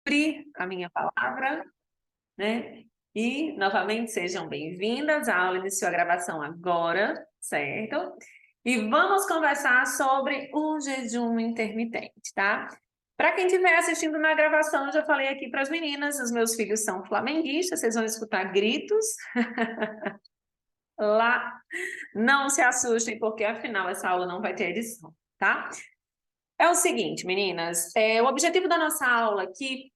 cumprir a minha palavra, né? E, novamente, sejam bem-vindas. A aula iniciou a gravação agora, certo? E vamos conversar sobre o jejum intermitente, tá? Para quem estiver assistindo na gravação, eu já falei aqui para as meninas, os meus filhos são flamenguistas, vocês vão escutar gritos lá. Não se assustem, porque afinal essa aula não vai ter edição, tá? É o seguinte, meninas, o objetivo da nossa aula aqui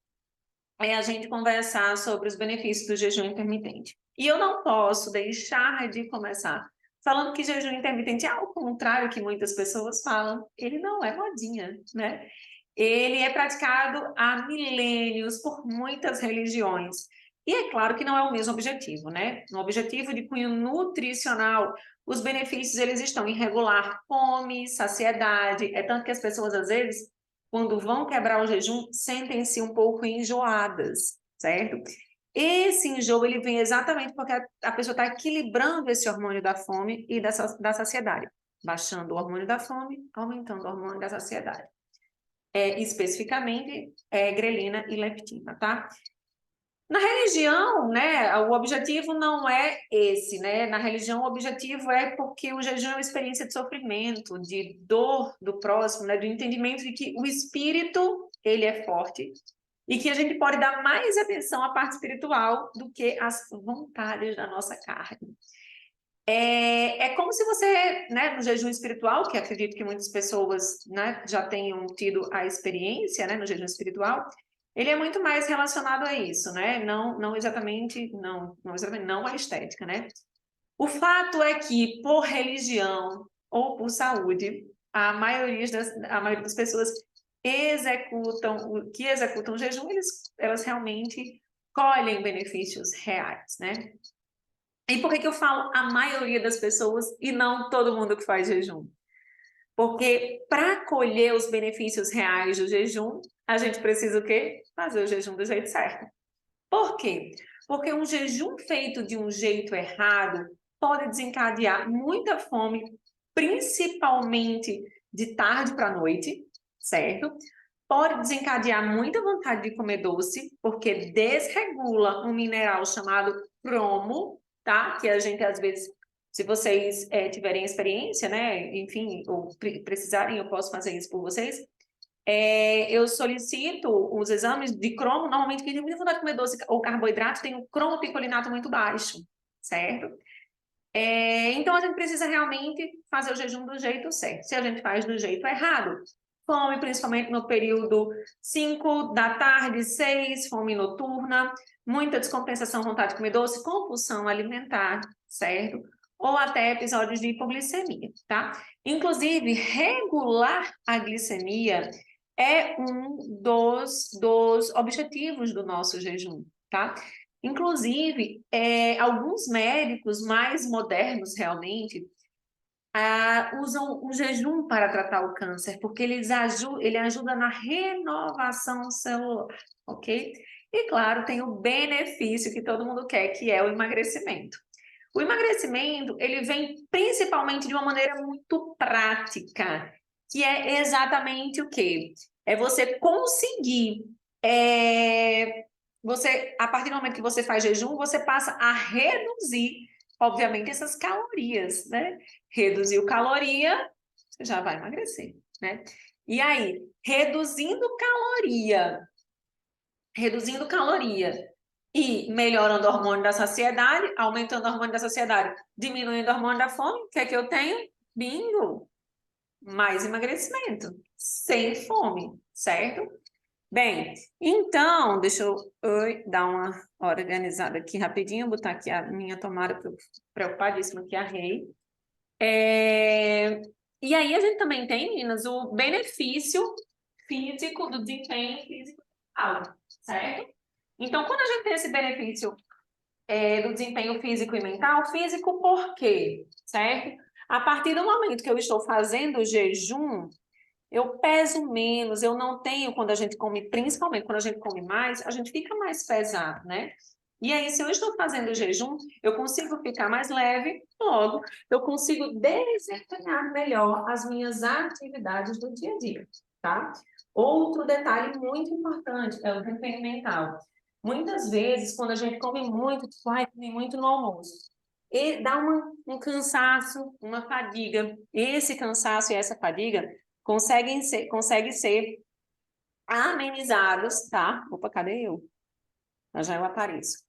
é a gente conversar sobre os benefícios do jejum intermitente. E eu não posso deixar de começar falando que jejum intermitente é ao contrário que muitas pessoas falam, ele não é modinha, né? Ele é praticado há milênios por muitas religiões. E é claro que não é o mesmo objetivo, né? No objetivo de cunho nutricional, os benefícios eles estão em regular fome, saciedade. É tanto que as pessoas, às vezes, quando vão quebrar o jejum, sentem-se um pouco enjoadas, certo? Esse enjoo ele vem exatamente porque a pessoa está equilibrando esse hormônio da fome e da saciedade, baixando o hormônio da fome, aumentando o hormônio da saciedade. Especificamente, grelina e leptina, tá? Na religião, né, o objetivo não é esse, né? Na religião, o objetivo é porque o jejum é uma experiência de sofrimento, de dor do próximo, né? Do entendimento de que o espírito, ele é forte e que a gente pode dar mais atenção à parte espiritual do que às vontades da nossa carne. É como se você, né, no jejum espiritual, que acredito que muitas pessoas, né, já tenham tido a experiência, né, no jejum espiritual, ele é muito mais relacionado a isso, né, não exatamente a estética, né. O fato é que, por religião ou por saúde, a maioria das pessoas que executam o jejum, elas realmente colhem benefícios reais, né. E por que eu falo a maioria das pessoas e não todo mundo que faz jejum? Porque para colher os benefícios reais do jejum, a gente precisa o quê? Fazer o jejum do jeito certo. Por quê? Porque um jejum feito de um jeito errado pode desencadear muita fome, principalmente de tarde para a noite, certo? Pode desencadear muita vontade de comer doce, porque desregula um mineral chamado cromo, tá? Que a gente, às vezes, se vocês tiverem experiência, né? Enfim, ou precisarem, eu posso fazer isso por vocês. Eu solicito os exames de cromo, normalmente quem tem muita vontade de comer doce ou carboidrato tem o cromopicolinato muito baixo, certo? Então a gente precisa realmente fazer o jejum do jeito certo. Se a gente faz do jeito errado, fome principalmente no período 5 da tarde, 6, fome noturna, muita descompensação, vontade de comer doce, compulsão alimentar, certo? Ou até episódios de hipoglicemia, tá? Inclusive, regular a glicemia é um dos objetivos do nosso jejum, tá? Inclusive, alguns médicos mais modernos, realmente, usam o jejum para tratar o câncer, porque ele ajuda na renovação celular, ok? E, claro, tem o benefício que todo mundo quer, que é o emagrecimento. O emagrecimento, ele vem principalmente de uma maneira muito prática, que é exatamente o quê? É você conseguir... a partir do momento que você faz jejum, você passa a reduzir, obviamente, essas calorias, né? Reduziu caloria, você já vai emagrecer, né? E aí, reduzindo caloria e melhorando o hormônio da saciedade, aumentando o hormônio da saciedade, diminuindo o hormônio da fome, o que é que eu tenho? Bingo! Mais emagrecimento, sem fome, certo? Bem, então, deixa eu dar uma organizada aqui rapidinho, botar aqui a minha tomada, preocupadíssima que a Rei. E aí a gente também tem, meninas, o benefício físico do desempenho físico, certo? Então, quando a gente tem esse benefício do desempenho físico e mental, físico por quê? Certo? A partir do momento que eu estou fazendo o jejum, eu peso menos, eu não tenho, quando a gente come, principalmente quando a gente come mais, a gente fica mais pesado, né? E aí, se eu estou fazendo jejum, eu consigo ficar mais leve, logo, eu consigo desempenhar melhor as minhas atividades do dia a dia, tá? Outro detalhe muito importante é o desempenho mental. Muitas vezes, quando a gente come muito, tipo, ai, come muito no almoço, e dá um cansaço, uma fadiga. Esse cansaço e essa fadiga conseguem ser amenizados, tá? Opa, cadê eu? Já eu apareço.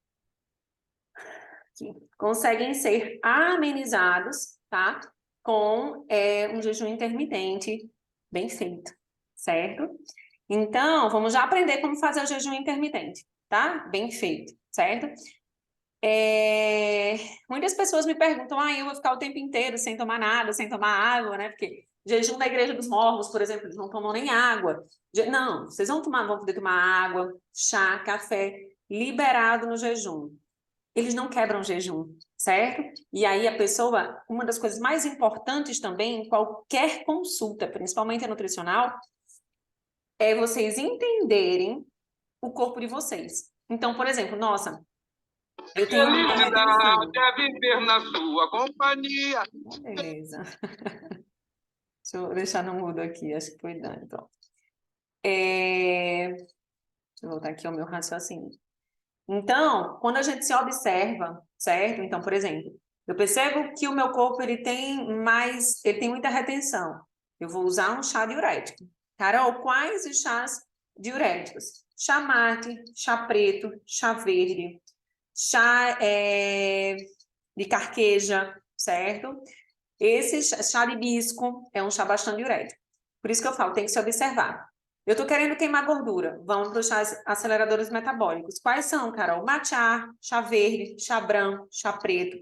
Aqui. Conseguem ser amenizados, tá? Com um jejum intermitente bem feito, certo? Então, vamos já aprender como fazer o jejum intermitente, tá? Bem feito, certo? Muitas pessoas me perguntam, eu vou ficar o tempo inteiro sem tomar nada, sem tomar água, né? Porque jejum da Igreja dos Mormons, por exemplo, eles não tomam nem água. Não, vocês vão poder tomar água, chá, café, liberado no jejum. Eles não quebram jejum, certo? E aí a pessoa, uma das coisas mais importantes também em qualquer consulta, principalmente a nutricional, é vocês entenderem o corpo de vocês. Então, por exemplo, nossa, eu tenho felicidade é viver na sua companhia. Beleza. Deixa eu deixar no mudo aqui, acho que foi Dani, pronto. Deixa eu voltar aqui ao meu raciocínio. Então, quando a gente se observa, certo? Então, por exemplo, eu percebo que o meu corpo ele tem muita retenção. Eu vou usar um chá diurético. Carol, quais os chás diuréticos? Chá mate, chá preto, chá verde, chá de carqueja, certo? Esse chá de hibisco é um chá bastante diurético. Por isso que eu falo, tem que se observar. Eu estou querendo queimar gordura. Vamos para os chás aceleradores metabólicos. Quais são, Carol? Matcha, chá verde, chá branco, chá preto.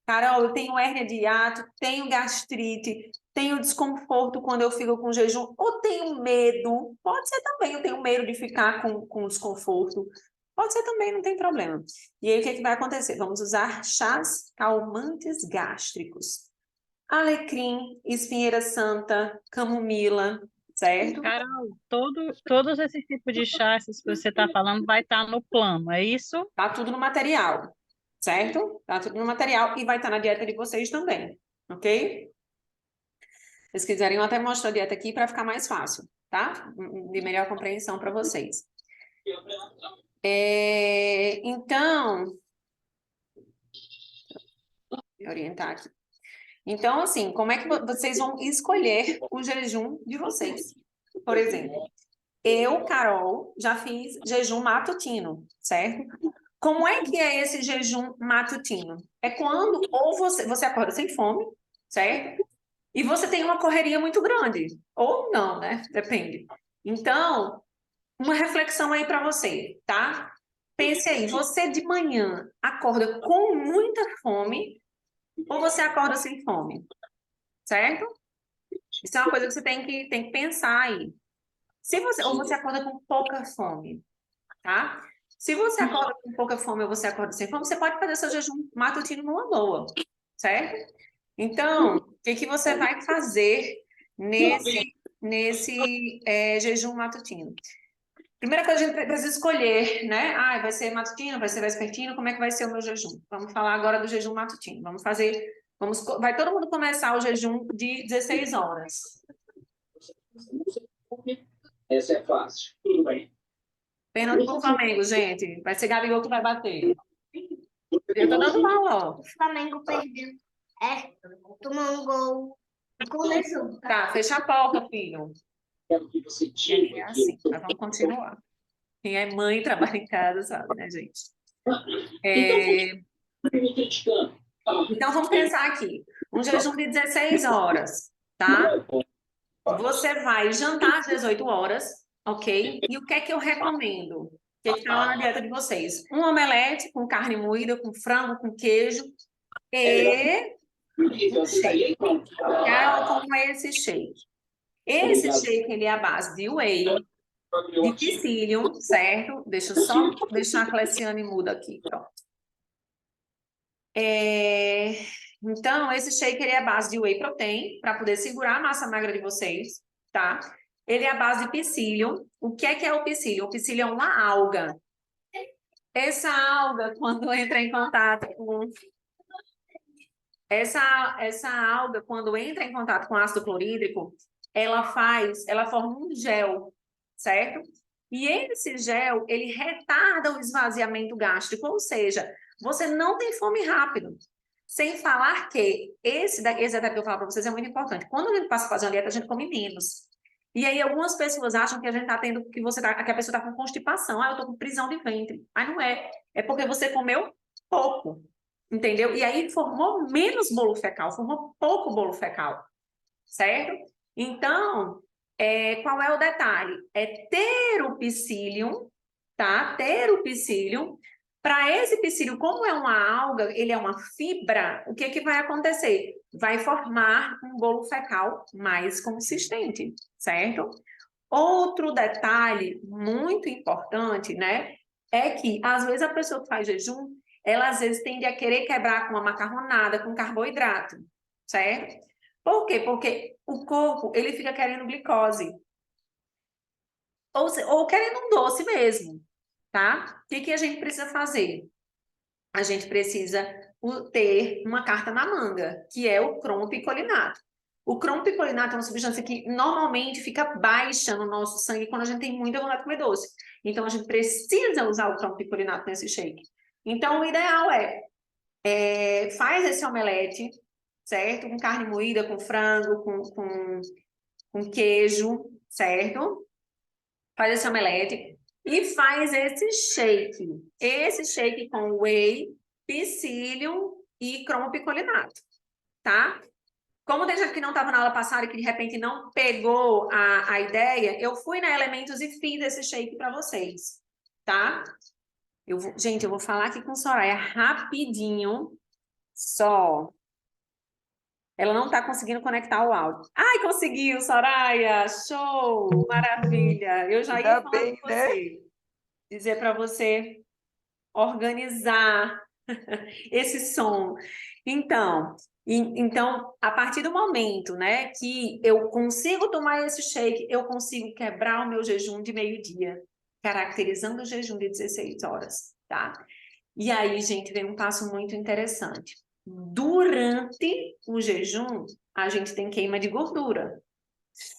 Carol, eu tenho hérnia de hiato, tenho gastrite, tenho desconforto quando eu fico com jejum, ou tenho medo. Pode ser também, eu tenho medo de ficar com desconforto. Pode ser também, não tem problema. E aí, o que vai acontecer? Vamos usar chás calmantes gástricos. Alecrim, espinheira santa, camomila, certo? Carol, todos esses tipos de chá, esses que você está falando, vai estar no plano, é isso? Tá tudo no material, certo? Tá tudo no material e vai estar na dieta de vocês também, ok? Se vocês quiserem, eu até mostro a dieta aqui para ficar mais fácil, tá? De melhor compreensão para vocês. Então, vou orientar aqui. Então, assim, como é que vocês vão escolher o jejum de vocês? Por exemplo, eu, Carol, já fiz jejum matutino, certo? Como é que é esse jejum matutino? É quando ou você acorda sem fome, certo? E você tem uma correria muito grande. Ou não, né? Depende. Então, uma reflexão aí para você, tá? Pense aí, você de manhã acorda com muita fome ou você acorda sem fome? Certo? Isso é uma coisa que você tem que pensar aí. Ou você acorda com pouca fome, tá? Se você acorda com pouca fome ou você acorda sem fome, você pode fazer seu jejum matutino numa boa, certo? Então, o que você vai fazer nesse jejum matutino? Primeira coisa, a gente precisa escolher, né? Vai ser matutino, vai ser vespertino, como é que vai ser o meu jejum? Vamos falar agora do jejum matutino. Vai todo mundo começar o jejum de 16 horas. Essa é fácil, tudo bem. Pênalti pro Flamengo, gente. Vai ser Gabigol que vai bater. Eu tô dando mal, ó. O Flamengo perdeu. Tomou um gol. Começou. Tá, fecha a porta, filho. Quero que você tire É assim, mas vamos continuar. Quem é mãe e trabalha em casa sabe, né, gente? Então, vamos pensar aqui. Um jejum de 16 horas, tá? Você vai jantar às 18 horas, ok? E o que é que eu recomendo? O que é que tá lá na dieta de vocês? Um omelete com carne moída, com frango, com queijo e um shake. Carol, como é esse shake? Esse shake, ele é a base de whey, de psyllium, certo? Deixa eu só deixar a Cleciane muda aqui, pronto. Então, esse shake ele é a base de whey protein, para poder segurar a massa magra de vocês, tá? Ele é a base de psyllium. O que é o psyllium? O psyllium é uma alga. Essa alga, quando entra em contato com... Essa alga, quando entra em contato com ácido clorídrico, ela forma um gel, certo? E esse gel, ele retarda o esvaziamento gástrico, ou seja, você não tem fome rápido. Sem falar que esse daqui que eu falo para vocês é muito importante. Quando a gente passa a fazer uma dieta, a gente come menos. E aí algumas pessoas acham que a gente tá tendo, que a pessoa tá com constipação. Ah, eu tô com prisão de ventre. Mas não é. É porque você comeu pouco. Entendeu? E aí formou menos bolo fecal, formou pouco bolo fecal. Certo? Então, qual é o detalhe? É ter o psyllium, tá? Ter o psyllium. Para esse psyllium, como é uma alga, ele é uma fibra, o que que vai acontecer? Vai formar um bolo fecal mais consistente, certo? Outro detalhe muito importante, né? É que, às vezes, a pessoa que faz jejum, ela, às vezes, tende a querer quebrar com uma macarronada, com carboidrato, certo? Por quê? Porque o corpo, ele fica querendo glicose. Ou querendo um doce mesmo, tá? O que que a gente precisa fazer? A gente precisa ter uma carta na manga, que é o crompicolinato. O crompicolinato é uma substância que normalmente fica baixa no nosso sangue quando a gente tem muita vontade de comer doce. Então, a gente precisa usar o crompicolinato nesse shake. Então, o ideal faz esse omelete, certo? Com carne moída, com frango, com queijo, certo? Faz esse omelete e faz esse shake. Esse shake com whey, psyllium e crompicolinato, tá? Como tem gente que não estava na aula passada e que de repente não pegou a ideia, eu fui na Elementos e fiz esse shake para vocês, tá? Gente, eu vou falar aqui com Soraya rapidinho, só. Ela não está conseguindo conectar o áudio. Ai, conseguiu, Soraya! Show! Maravilha! Eu já ia Ainda falar bem, com né? você. Dizer para você organizar esse som. Então, a partir do momento, né, que eu consigo tomar esse shake, eu consigo quebrar o meu jejum de meio-dia, caracterizando o jejum de 16 horas, tá? E aí, gente, vem um passo muito interessante. Durante o jejum, a gente tem queima de gordura.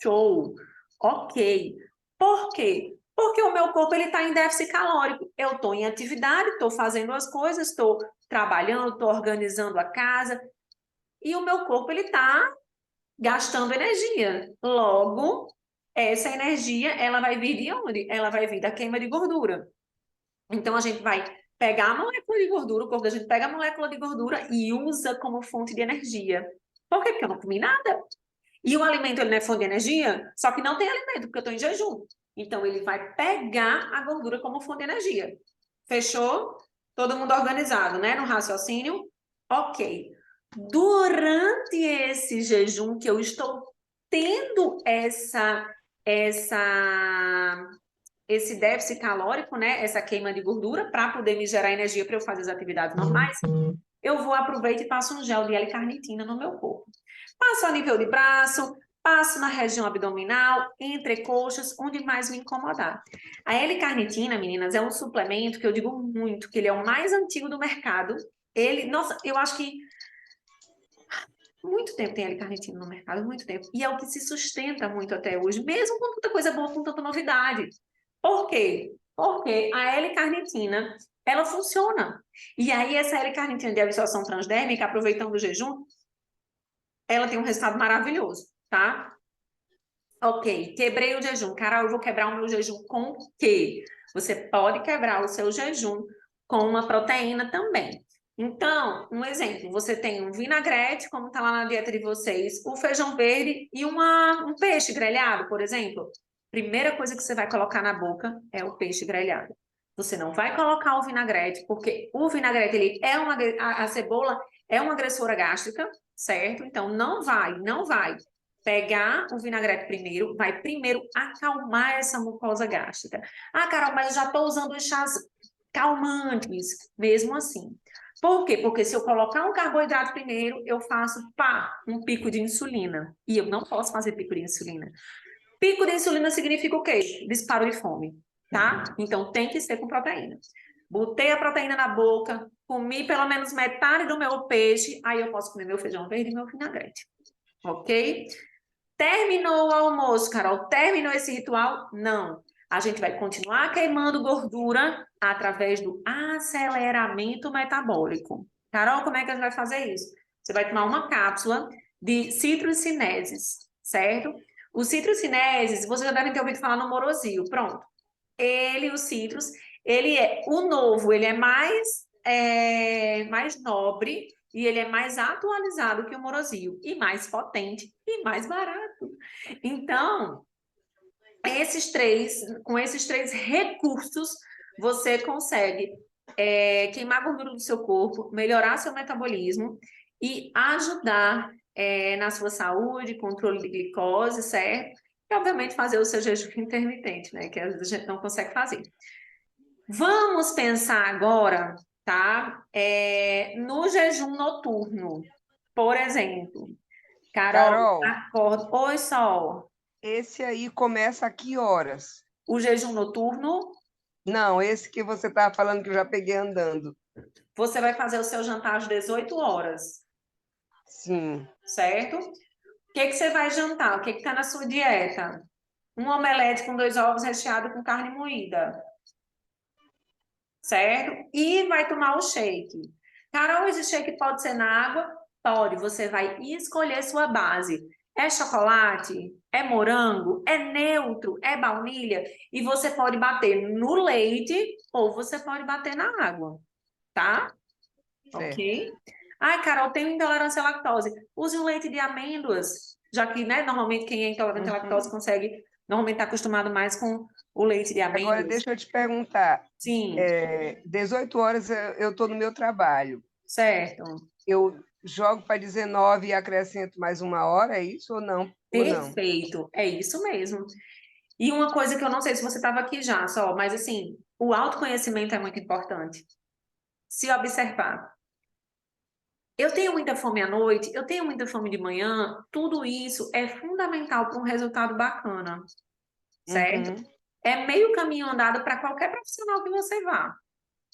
Show! Ok. Por quê? Porque o meu corpo está em déficit calórico. Eu estou em atividade, estou fazendo as coisas, estou trabalhando, estou organizando a casa, e o meu corpo está gastando energia. Logo, essa energia, ela vai vir de onde? Ela vai vir da queima de gordura. Então, a gente vai pegar a molécula de gordura, o corpo da gente pega a molécula de gordura e usa como fonte de energia. Por quê? Porque eu não comi nada. E o alimento, ele não é fonte de energia, só que não tem alimento, porque eu estou em jejum. Então, ele vai pegar a gordura como fonte de energia. Fechou? Todo mundo organizado, né? No raciocínio? Ok. Durante esse jejum que eu estou tendo esse déficit calórico, né? Essa queima de gordura, para poder me gerar energia para eu fazer as atividades normais, eu vou aproveitar e passo um gel de L-carnitina no meu corpo. Passo a nível de braço, passo na região abdominal, entre coxas, onde mais me incomodar. A L-carnitina, meninas, é um suplemento que eu digo muito, que ele é o mais antigo do mercado. Nossa, eu acho que muito tempo tem L-carnitina no mercado, muito tempo. E é o que se sustenta muito até hoje, mesmo com tanta coisa boa, com tanta novidade. Por quê? Porque a L-carnitina, ela funciona. E aí, essa L-carnitina de absorção transdérmica, aproveitando o jejum, ela tem um resultado maravilhoso, tá? Ok, quebrei o jejum. Carol, eu vou quebrar o meu jejum com o quê? Você pode quebrar o seu jejum com uma proteína também. Então, um exemplo, você tem um vinagrete, como está lá na dieta de vocês, o feijão verde e um peixe grelhado, por exemplo. Primeira coisa que você vai colocar na boca é o peixe grelhado. Você não vai colocar o vinagrete, porque o vinagrete, ele é a cebola é uma agressora gástrica, certo? Então, não vai pegar o vinagrete primeiro, vai primeiro acalmar essa mucosa gástrica. Ah, Carol, mas eu já estou usando os chás calmantes, mesmo assim. Por quê? Porque se eu colocar um carboidrato primeiro, eu faço, um pico de insulina. E eu não posso fazer pico de insulina. Pico de insulina significa o quê? Disparo de fome, tá? Então, tem que ser com proteína. Botei a proteína na boca, comi pelo menos metade do meu peixe, aí eu posso comer meu feijão verde e meu vinagrete. Ok? Terminou o almoço, Carol? Terminou esse ritual? Não. A gente vai continuar queimando gordura através do aceleramento metabólico. Carol, como é que a gente vai fazer isso? Você vai tomar uma cápsula de citrocineses, certo? O citrocineses, você já deve ter ouvido falar no Morozil, pronto. O citrus, ele é o novo, ele é mais nobre e ele é mais atualizado que o Morozil, e mais potente e mais barato. Então, com esses três recursos, você consegue queimar a gordura do seu corpo, melhorar seu metabolismo e ajudar na sua saúde, controle de glicose, certo? E, obviamente, fazer o seu jejum intermitente, né? Que às vezes a gente não consegue fazer. Vamos pensar agora, tá? No jejum noturno, por exemplo. Carol, Carol, acorda. Oi, Sol. esse aí começa a que horas? O jejum noturno, Não, esse que você estava falando que eu já peguei andando. você vai fazer o seu jantar às 18 horas, Sim. certo? O que você vai jantar? O que está na sua dieta? Um omelete com 2 ovos recheado com carne moída, certo? E vai tomar o shake. Carol, esse shake pode ser na água? Pode, você vai escolher sua base. É chocolate? É morango? É neutro? É baunilha? E você pode bater no leite ou você pode bater na água, tá? Certo. Ok? Ai, Carol, tenho intolerância à lactose. Use o leite de amêndoas, já que, né, normalmente quem é intolerante à lactose consegue, normalmente está acostumado mais com o leite de Agora, amêndoas. deixa eu te perguntar. Sim, 18 horas eu estou no meu trabalho. certo. Eu jogo para 19 e acrescento mais 1 hora, é isso ou não? Ou não? Perfeito, é isso mesmo. E uma coisa que eu não sei se você estava aqui já, só, mas assim, o autoconhecimento é muito importante. Se observar. Eu tenho muita fome à noite, eu tenho muita fome de manhã, tudo isso é fundamental para um resultado bacana, certo? Uhum. É meio caminho andado para qualquer profissional que você vá,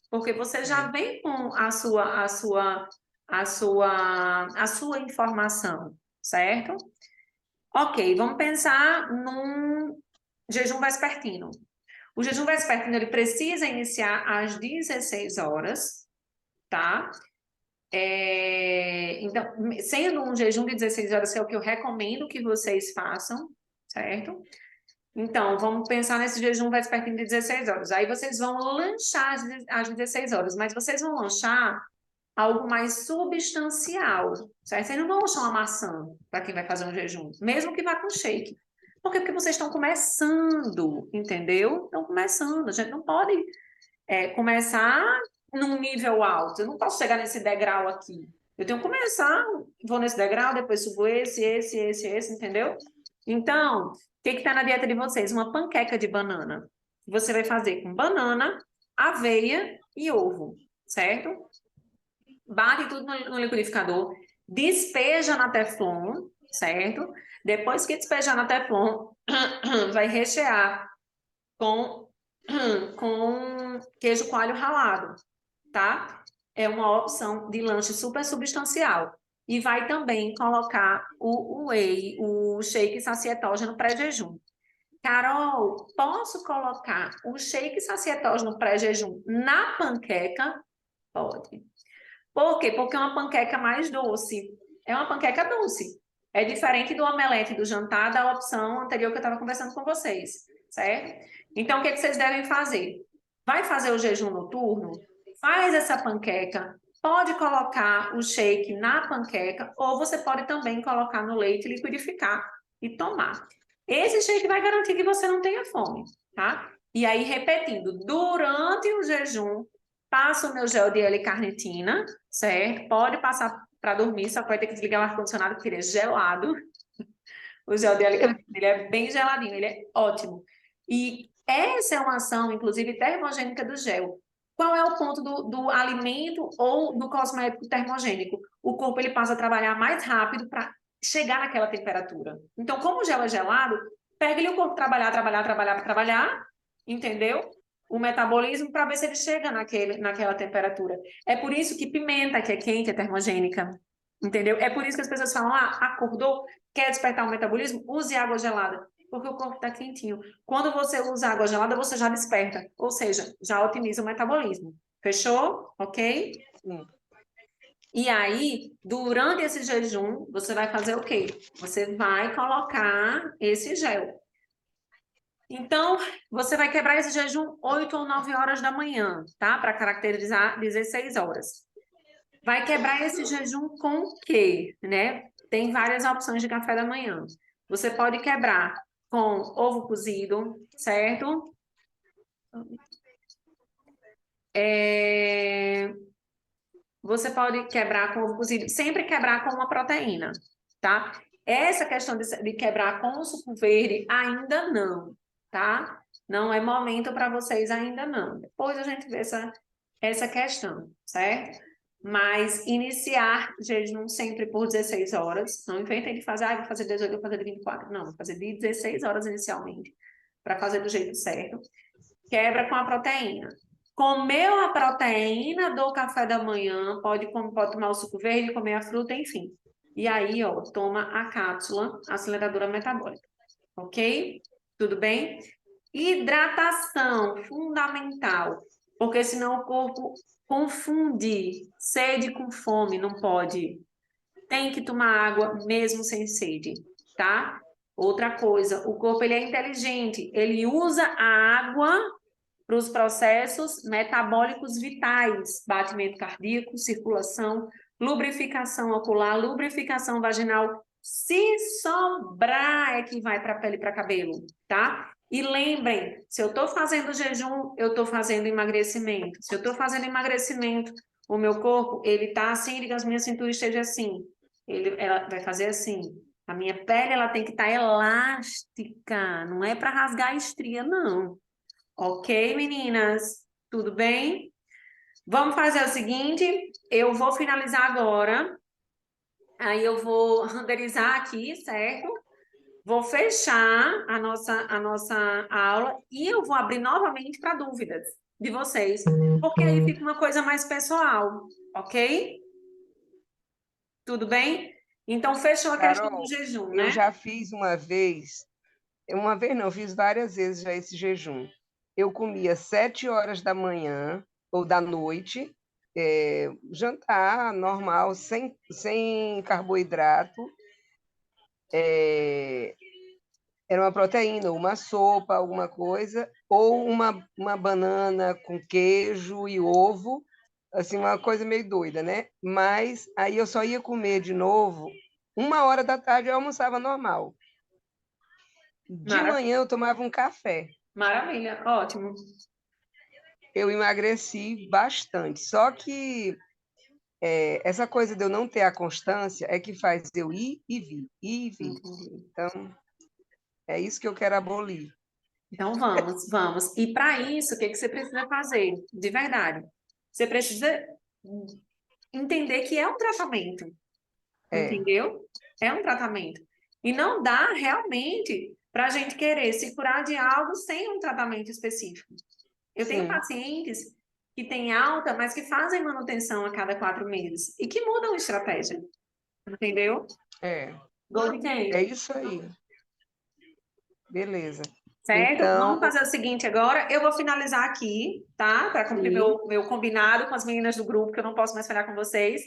porque você já vem com a sua informação, certo? Ok, vamos pensar num jejum vespertino. O jejum vespertino, ele precisa iniciar às 16 horas, tá? Então, sendo um jejum de 16 horas, que é o que eu recomendo que vocês façam, certo? Então, vamos pensar nesse jejum vespertino de 16 horas. Aí vocês vão lanchar às 16 horas, mas vocês vão lanchar algo mais substancial, certo? Vocês não vão lanchar uma maçã para quem vai fazer um jejum, mesmo que vá com shake. Por quê? Porque vocês estão começando, entendeu? Estão começando. A gente não pode começar num nível alto. Eu não posso chegar nesse degrau aqui. Eu tenho que começar, vou nesse degrau, depois subo esse, entendeu? Então, o que está na dieta de vocês? Uma panqueca de banana. Você vai fazer com banana, aveia e ovo, certo? Bate tudo no liquidificador, despeja na Teflon, certo? Depois que despejar na Teflon, vai rechear com queijo coalho ralado, tá? É uma opção de lanche super substancial. E vai também colocar o whey, o shake sacietógeno pré-jejum. Carol, posso colocar o shake sacietógeno pré-jejum na panqueca? Pode. Por quê? Porque é uma panqueca mais doce. É uma panqueca doce. É diferente do omelete do jantar, da opção anterior que eu estava conversando com vocês, certo? Então, o que vocês devem fazer? Vai fazer o jejum noturno? Faz essa panqueca. Pode colocar o shake na panqueca ou você pode também colocar no leite, liquidificar e tomar. Esse shake vai garantir que você não tenha fome, tá? E aí, repetindo, durante o jejum, passo o meu gel de L-carnitina, certo? Pode passar para dormir, só que vai ter que desligar o ar-condicionado porque ele é gelado. O gel de L-carnitina, ele é bem geladinho, ele é ótimo. E essa é uma ação, inclusive, termogênica do gel. Qual é o ponto do alimento ou do cosmético termogênico? O corpo ele passa a trabalhar mais rápido para chegar naquela temperatura. Então, como o gel é gelado, pega-lhe o corpo trabalhar, entendeu? O metabolismo para ver se ele chega naquela temperatura. É por isso que pimenta, que é quente, é termogênica. Entendeu? É por isso que as pessoas falam, acordou, quer despertar o metabolismo? Use água gelada. Porque o corpo está quentinho. Quando você usa água gelada, você já desperta, ou seja, já otimiza o metabolismo. Fechou? Ok? Sim. E aí, durante esse jejum, você vai fazer o quê? Você vai colocar esse gel. Então, você vai quebrar esse jejum 8 ou 9 horas da manhã, tá? Para caracterizar 16 horas. Vai quebrar esse jejum com o quê, né? Tem várias opções de café da manhã. Você pode quebrar com ovo cozido, certo? Você pode quebrar com ovo cozido, sempre quebrar com uma proteína, tá? Essa questão de quebrar com o suco verde, ainda não, tá? Não é momento para vocês ainda não. Depois a gente vê essa questão, certo? Mas iniciar jejum sempre por 16 horas. Não inventem de fazer, vou fazer 18, vou fazer 24. Não, vou fazer de 16 horas inicialmente, para fazer do jeito certo. Quebra com a proteína. Comeu a proteína do café da manhã, pode tomar o suco verde, comer a fruta, enfim. E aí, ó, toma a cápsula aceleradora metabólica. Ok? Tudo bem? Hidratação, fundamental. Porque senão o corpo confunde sede com fome, não pode. Tem que tomar água mesmo sem sede, tá? Outra coisa, o corpo ele é inteligente, ele usa a água para os processos metabólicos vitais, batimento cardíaco, circulação, lubrificação ocular, lubrificação vaginal. Se sobrar é que vai para a pele e para cabelo, tá? E lembrem, se eu estou fazendo jejum, eu estou fazendo emagrecimento. Se eu estou fazendo emagrecimento, o meu corpo, ele tá assim, digamos, minha cintura esteja assim. Ela vai fazer assim. A minha pele, ela tem que estar elástica, não é para rasgar a estria, não. Ok, meninas? Tudo bem? Vamos fazer o seguinte, eu vou finalizar agora, aí eu vou renderizar aqui, certo? Vou fechar a nossa aula e eu vou abrir novamente para dúvidas de vocês, porque aí fica uma coisa mais pessoal, ok? Tudo bem? Então, fechou a questão do Carol, jejum, eu né? já fiz uma vez não, fiz várias vezes já esse jejum. Eu comia 7 horas da manhã ou da noite, jantar normal, sem carboidrato. Era uma proteína, uma sopa, alguma coisa, ou uma banana com queijo e ovo, assim, uma coisa meio doida, né? Mas aí eu só ia comer de novo 1 hora da tarde, eu almoçava normal. De manhã eu tomava um café. Maravilha, ótimo. Eu emagreci bastante. Só que essa coisa de eu não ter a constância é que faz eu ir e vir, ir e vir. Entendi. Então, é isso que eu quero abolir. Então, vamos. E para isso, o que você precisa fazer? De verdade. Você precisa entender que é um tratamento. Entendeu? É um tratamento. E não dá realmente para a gente querer se curar de algo sem um tratamento específico. Eu tenho Sim. pacientes que têm alta, mas que fazem manutenção a cada 4 meses e que mudam a estratégia. Entendeu? Gol de quem? É isso aí. Beleza. Certo? Então, Vamos fazer o seguinte agora. Eu vou finalizar aqui, tá? Para cumprir meu combinado com as meninas do grupo, que eu não posso mais falhar com vocês.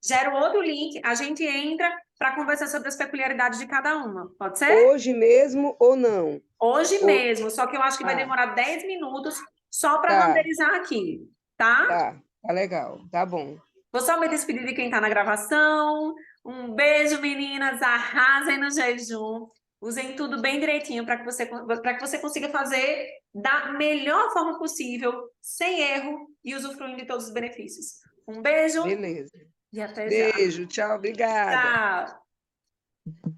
Gero outro link, a gente entra para conversar sobre as peculiaridades de cada uma. Pode ser? hoje mesmo ou não? Hoje mesmo, só que eu acho que vai demorar 10 minutos só para renderizar aqui, tá? Tá legal, tá bom. Vou só me despedir de quem está na gravação. Um beijo, meninas. Arrasem no jejum. Usem tudo bem direitinho para que você consiga fazer da melhor forma possível, sem erro e usufruindo de todos os benefícios. Um beijo Beleza. e até já. Beijo, tchau, obrigada. Tchau.